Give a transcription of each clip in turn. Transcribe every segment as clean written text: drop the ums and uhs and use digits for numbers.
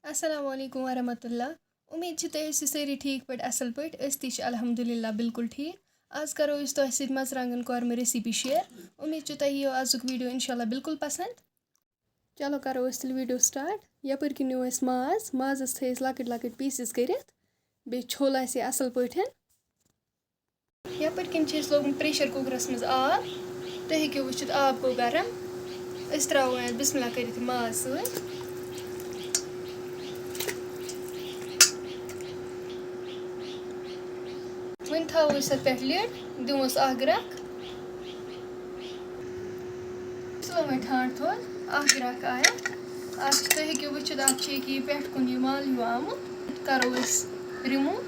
अस्सलामु अलैकुम वरहमतुल्लाह। उम्मीद छ तुम सारी ठीक पे असल पे अस अल्हम्दुलिल्लाह बिल्कुल ठीक। आज करो तुह सत मर्चरांगन कोरमा रेसिपी शेयर। उम्मीद छ तुह यीओ आजुक वीडियो इंशाल्लाह बिल्कुल पसंद। चलो करो तेल वीडियो स्टार्ट। यपर कि न्यू माजस थे लकट लकट पीसेस कर बे छोल असल पे। यपर कि लोग प्रेशर कुकरस मज आब तुम हेको वुचित आब गो गरम। त्रो बिस्मिल्लाह कर माज सत वन थो पे लिड दिमोस ग्रख स्लो में ठांड थोद ग्रख आया तुम हेको वुचित यह पे कुन यह मल हिं आमुत करो रिमूव।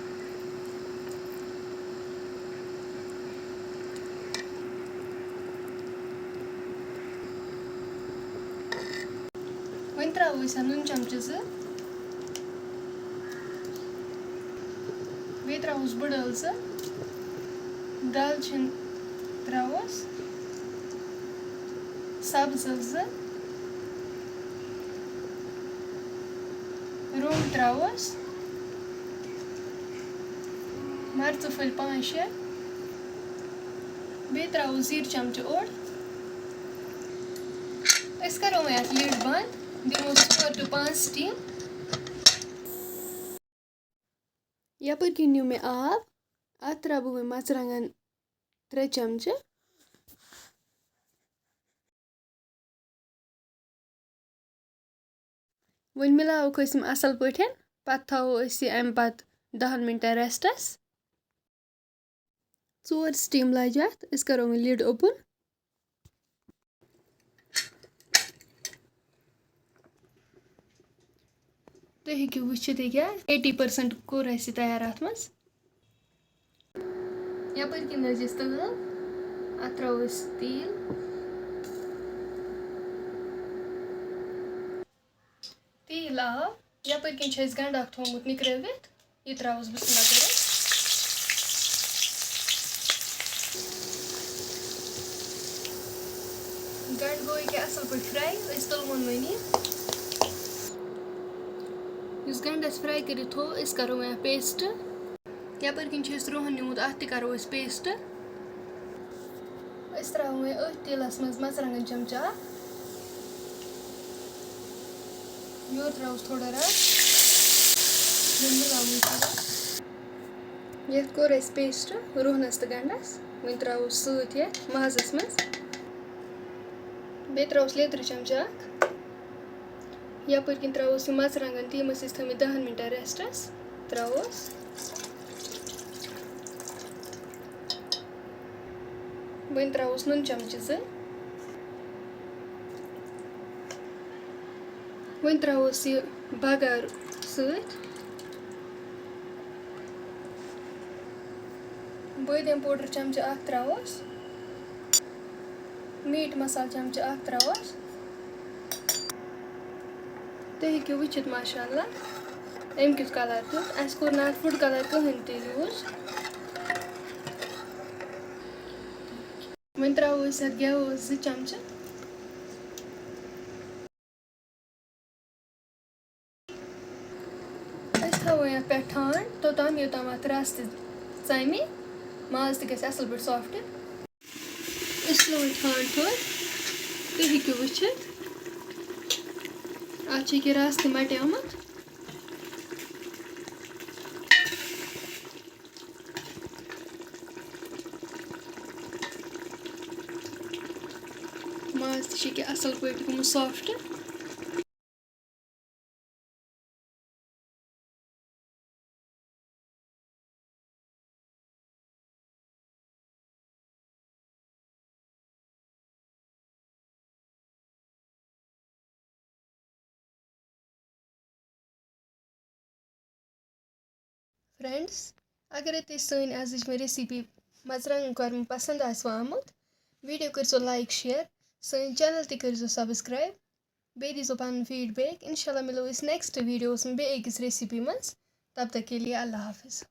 वन त्रो नुन चमचे बे त्रोस बड़ दालचीन त्रोस सब्ज रोंग त्रोस मर्च फल 5-6 बे त्रोस जीर चमचे ओड़ करो अत लिड बंद दिमो 4 to 5 स्टीम। यपर कि न्यू मे आब अत त्रा बह मर्चरांगन 3 चमचे वन मिलावक असल पे पत थो अम पत 10 मिनट रेस्टस 4 स्टीम लज अत करो लिड ओपन। तुम हेको वुचित क्या 80% कोर तैयार अत मज। यपर कि लजस तल अत त्रो तेल तेल आव यपर कि गंड थोमुत निकरवित यह त्रोस बिस्मिल्लाह कर गंड गो क्या असल पे फ्राई तुलमन वनी इस गंडस फ्राई कर थो करो पेस्ट। यपर कि रोहन निमुत अत करो पेस्ट त्रो अथ तेलस मज मर्चरांगन चमचा योर त्रोस थोड़ा रस ये कोर पेस्ट रोहनस तो गंडस वन त्रोस सत माजस मज बे त्रोस लेदर चमचा यपर कि त्रोस मर्चरांगन तीम थमित 10 मिनट रेस्टस त्रोस वन त्रोस नुन चमचे वन त्रोस बगार सत बादाम पाउडर चमचे त्रोस मीट मसाल चमचे त्रोस तुम हेको वुचित माशाअल्लाह अम कुछ कलर तुत कोर ना फूड कलर कहें ते यूज। वन त्रो गेव 2 चमचे थो पे ठांड तोतान योतान अत रस तमे माज त असल पे सॉफ्ट थो ठांड थोद तुम हेको वुचित अत रस त मटियोमुत माज त असल पे गुमुत सॉफ्ट। फ्रेंड्स अगर तुम सन आज रेसिपी मर्चरांगन कोरमा पसंद आमुत वीडियो कर लाइक शेयर सन चैनल कर सब्सक्राइब बे दीजो पन फीडबैक इंशाल्लाह मिलो नेक्स्ट वीडियोस में बे रेसिपी मज तब तक के लिए अल्लाह हाफिज।